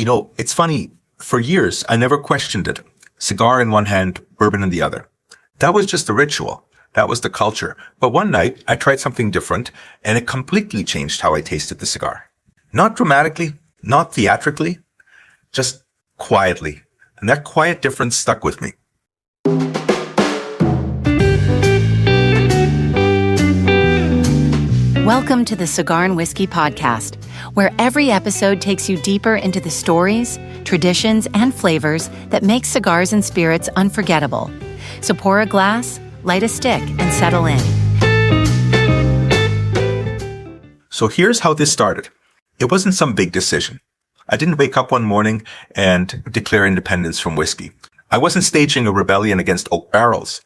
It's funny. For years, I never questioned it. Cigar in one hand, bourbon in the other. That was just the ritual. That was the culture. But one night, I tried something different, and it completely changed how I tasted the cigar. Not dramatically, not theatrically, just quietly. And that quiet difference stuck with me. Welcome to the Cigar and Whiskey Podcast, where every episode takes you deeper into the stories, traditions, and flavors that make cigars and spirits unforgettable. So pour a glass, light a stick, and settle in. So here's how this started. It wasn't some big decision. I didn't wake up one morning and declare independence from whiskey. I wasn't staging a rebellion against oak barrels.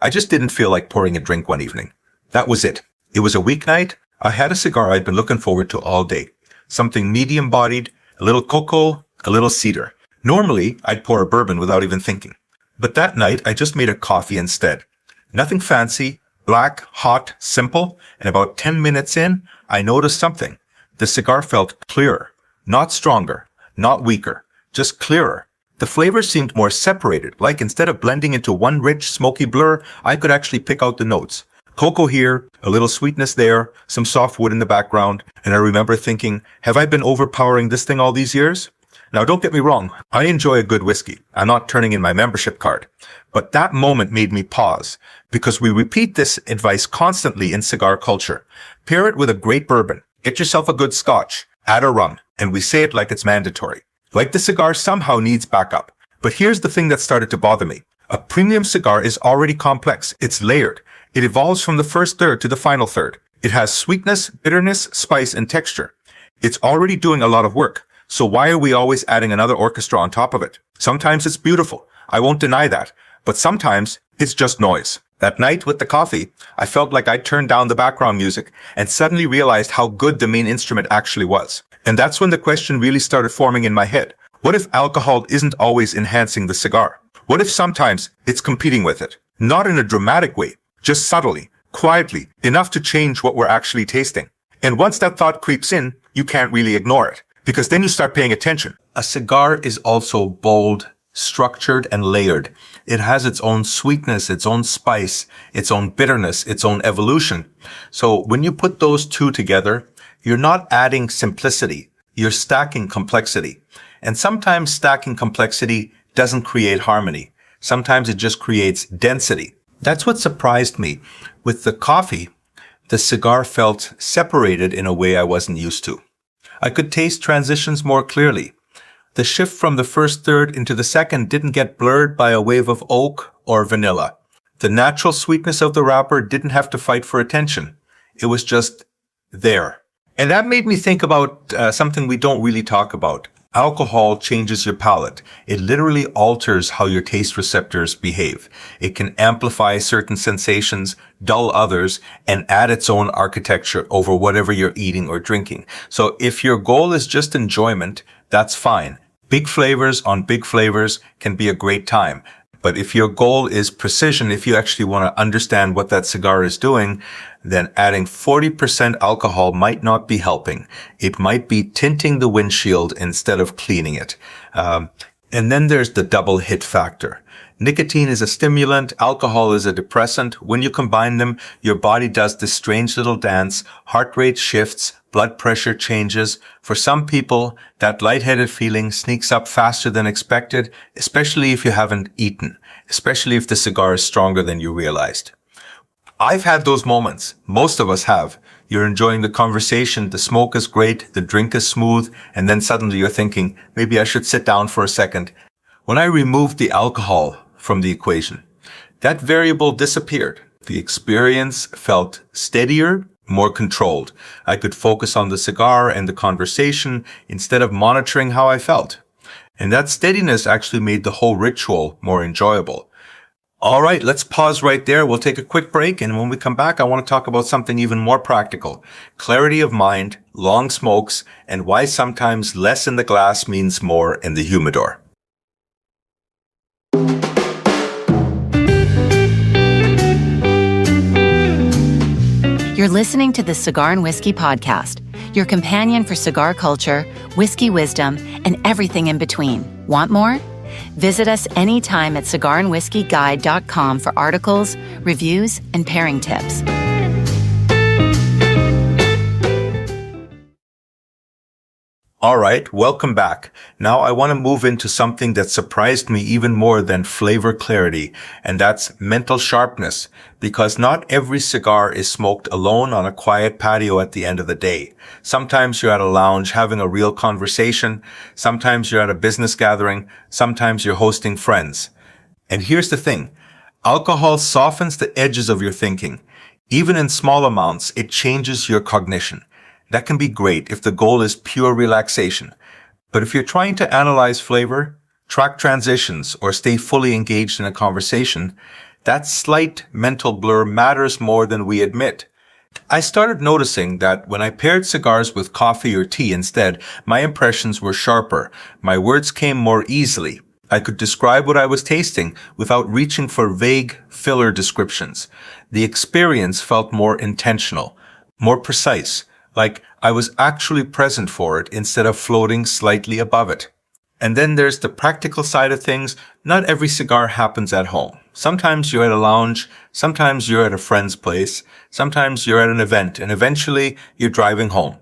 I just didn't feel like pouring a drink one evening. That was it. It was a weeknight. I had a cigar I'd been looking forward to all day. Something medium-bodied, a little cocoa, a little cedar. Normally, I'd pour a bourbon without even thinking. But that night, I just made a coffee instead. Nothing fancy, black, hot, simple, and about 10 minutes in, I noticed something. The cigar felt clearer, not stronger, not weaker, just clearer. The flavors seemed more separated, like instead of blending into one rich, smoky blur, I could actually pick out the notes. Cocoa here, a little sweetness there, some soft wood in the background, and I remember thinking, have I been overpowering this thing all these years? Now don't get me wrong, I enjoy a good whiskey. I'm not turning in my membership card. But that moment made me pause, because we repeat this advice constantly in cigar culture. Pair it with a great bourbon, get yourself a good Scotch, add a rum, and we say it like it's mandatory. Like the cigar somehow needs backup. But here's the thing that started to bother me. A premium cigar is already complex, it's layered. It evolves from the first third to the final third. It has sweetness, bitterness, spice, and texture. It's already doing a lot of work. So why are we always adding another orchestra on top of it? Sometimes it's beautiful. I won't deny that. But sometimes it's just noise. That night with the coffee, I felt like I turned down the background music and suddenly realized how good the main instrument actually was. And that's when the question really started forming in my head. What if alcohol isn't always enhancing the cigar? What if sometimes it's competing with it? Not in a dramatic way. Just subtly, quietly, enough to change what we're actually tasting. And once that thought creeps in, you can't really ignore it, because then you start paying attention. A cigar is also bold, structured, and layered. It has its own sweetness, its own spice, its own bitterness, its own evolution. So when you put those two together, you're not adding simplicity, you're stacking complexity. And sometimes stacking complexity doesn't create harmony. Sometimes it just creates density. That's what surprised me. With the coffee, the cigar felt separated in a way I wasn't used to. I could taste transitions more clearly. The shift from the first third into the second didn't get blurred by a wave of oak or vanilla. The natural sweetness of the wrapper didn't have to fight for attention. It was just there. And that made me think about something we don't really talk about. Alcohol changes your palate. It literally alters how your taste receptors behave. It can amplify certain sensations, dull others, and add its own architecture over whatever you're eating or drinking. So if your goal is just enjoyment, that's fine. Big flavors on big flavors can be a great time. But if your goal is precision, if you actually want to understand what that cigar is doing, then adding 40% alcohol might not be helping. It might be tinting the windshield instead of cleaning it. And then there's the double hit factor. Nicotine is a stimulant, alcohol is a depressant. When you combine them, your body does this strange little dance, heart rate shifts, blood pressure changes. For some people, that lightheaded feeling sneaks up faster than expected, especially if you haven't eaten, especially if the cigar is stronger than you realized. I've had those moments. Most of us have. You're enjoying the conversation, the smoke is great, the drink is smooth, and then suddenly you're thinking, maybe I should sit down for a second. When I removed the alcohol from the equation, that variable disappeared. The experience felt steadier, more controlled. I could focus on the cigar and the conversation instead of monitoring how I felt. And that steadiness actually made the whole ritual more enjoyable. All right, let's pause right there. We'll take a quick break. And when we come back, I want to talk about something even more practical. Clarity of mind, long smokes, and why sometimes less in the glass means more in the humidor. You're listening to the Cigar and Whiskey Podcast, your companion for cigar culture, whiskey wisdom, and everything in between. Want more? Visit us anytime at cigarandwhiskeyguide.com for articles, reviews, and pairing tips. All right, welcome back. Now I want to move into something that surprised me even more than flavor clarity, and that's mental sharpness, because not every cigar is smoked alone on a quiet patio at the end of the day. Sometimes you're at a lounge having a real conversation. Sometimes you're at a business gathering. Sometimes you're hosting friends. And here's the thing. Alcohol softens the edges of your thinking. Even in small amounts, it changes your cognition. That can be great if the goal is pure relaxation. But if you're trying to analyze flavor, track transitions, or stay fully engaged in a conversation, that slight mental blur matters more than we admit. I started noticing that when I paired cigars with coffee or tea instead, my impressions were sharper. My words came more easily. I could describe what I was tasting without reaching for vague filler descriptions. The experience felt more intentional, more precise, like I was actually present for it instead of floating slightly above it. And then there's the practical side of things. Not every cigar happens at home. Sometimes you're at a lounge, sometimes you're at a friend's place, sometimes you're at an event, and eventually you're driving home.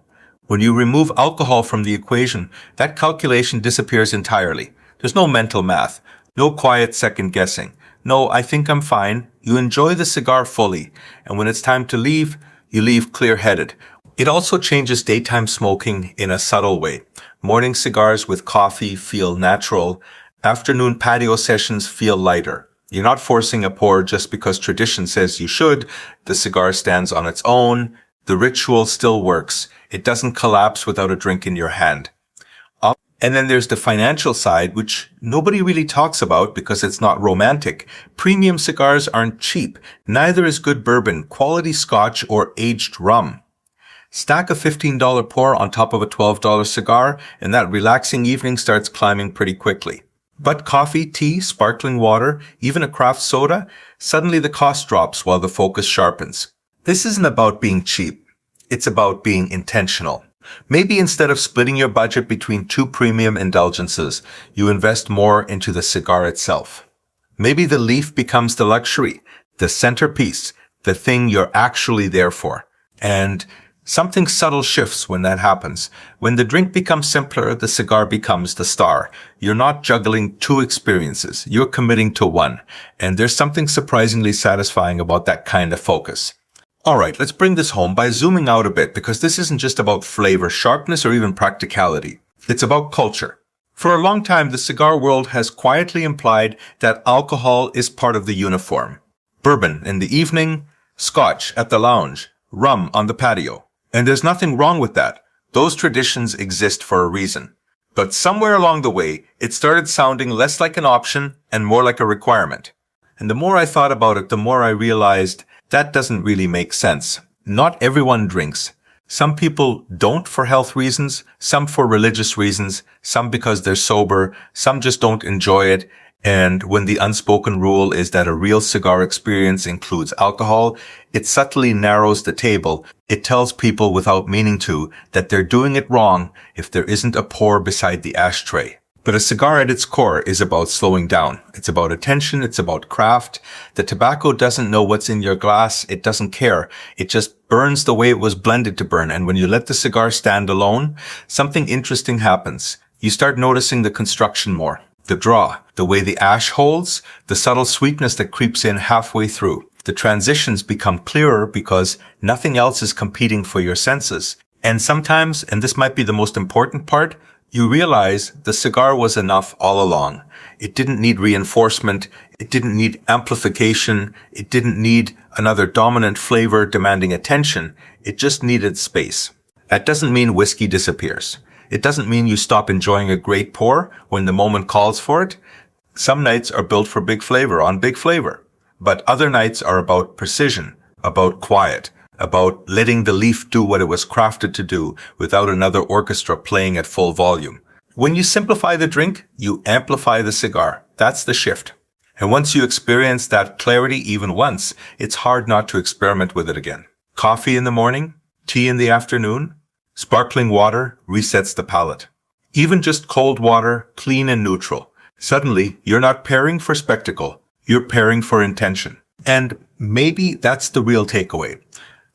When you remove alcohol from the equation, that calculation disappears entirely. There's no mental math, no quiet second guessing. No, I think I'm fine. You enjoy the cigar fully, and when it's time to leave, you leave clear-headed. It also changes daytime smoking in a subtle way. Morning cigars with coffee feel natural. Afternoon patio sessions feel lighter. You're not forcing a pour just because tradition says you should. The cigar stands on its own. The ritual still works. It doesn't collapse without a drink in your hand. And then there's the financial side, which nobody really talks about because it's not romantic. Premium cigars aren't cheap. Neither is good bourbon, quality Scotch, or aged rum. Stack a $15 pour on top of a $12 cigar, and that relaxing evening starts climbing pretty quickly. But coffee, tea, sparkling water, even a craft soda, suddenly the cost drops while the focus sharpens. This isn't about being cheap. It's about being intentional. Maybe instead of splitting your budget between two premium indulgences, you invest more into the cigar itself. Maybe the leaf becomes the luxury, the centerpiece, the thing you're actually there for. And something subtle shifts when that happens. When the drink becomes simpler, the cigar becomes the star. You're not juggling two experiences. You're committing to one. And there's something surprisingly satisfying about that kind of focus. All right, let's bring this home by zooming out a bit, because this isn't just about flavor, sharpness, or even practicality. It's about culture. For a long time, the cigar world has quietly implied that alcohol is part of the uniform. Bourbon in the evening, Scotch at the lounge, rum on the patio. And there's nothing wrong with that. Those traditions exist for a reason. But somewhere along the way, it started sounding less like an option and more like a requirement. And the more I thought about it, the more I realized that doesn't really make sense. Not everyone drinks. Some people don't for health reasons, some for religious reasons, some because they're sober, some just don't enjoy it. And when the unspoken rule is that a real cigar experience includes alcohol, it subtly narrows the table. It tells people without meaning to that they're doing it wrong if there isn't a pour beside the ashtray. But a cigar at its core is about slowing down. It's about attention. It's about craft. The tobacco doesn't know what's in your glass. It doesn't care. It just burns the way it was blended to burn. And when you let the cigar stand alone, something interesting happens. You start noticing the construction more. The draw, the way the ash holds, the subtle sweetness that creeps in halfway through. The transitions become clearer because nothing else is competing for your senses. And sometimes, and this might be the most important part, you realize the cigar was enough all along. It didn't need reinforcement. It didn't need amplification. It didn't need another dominant flavor demanding attention. It just needed space. That doesn't mean whiskey disappears. It doesn't mean you stop enjoying a great pour when the moment calls for it. Some nights are built for big flavor on big flavor, but other nights are about precision, about quiet, about letting the leaf do what it was crafted to do without another orchestra playing at full volume. When you simplify the drink, you amplify the cigar. That's the shift. And once you experience that clarity even once, it's hard not to experiment with it again. Coffee in the morning, tea in the afternoon, sparkling water resets the palate. Even just cold water, clean and neutral. Suddenly, you're not pairing for spectacle, you're pairing for intention. And maybe that's the real takeaway.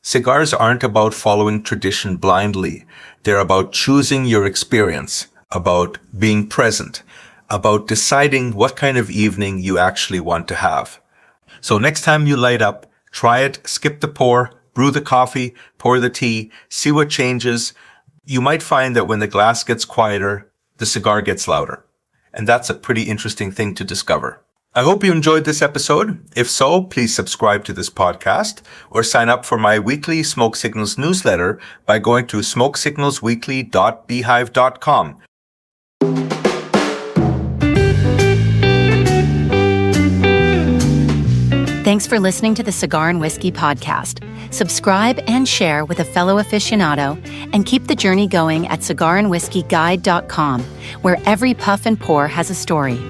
Cigars aren't about following tradition blindly. They're about choosing your experience, about being present, about deciding what kind of evening you actually want to have. So next time you light up, try it, skip the pour, brew the coffee, pour the tea, see what changes. You might find that when the glass gets quieter, the cigar gets louder. And that's a pretty interesting thing to discover. I hope you enjoyed this episode. If so, please subscribe to this podcast or sign up for my weekly Smoke Signals newsletter by going to smokesignalsweekly.beehive.com. Thanks for listening to the Cigar and Whiskey podcast. Subscribe and share with a fellow aficionado, and keep the journey going at cigarandwhiskeyguide.com, where every puff and pour has a story.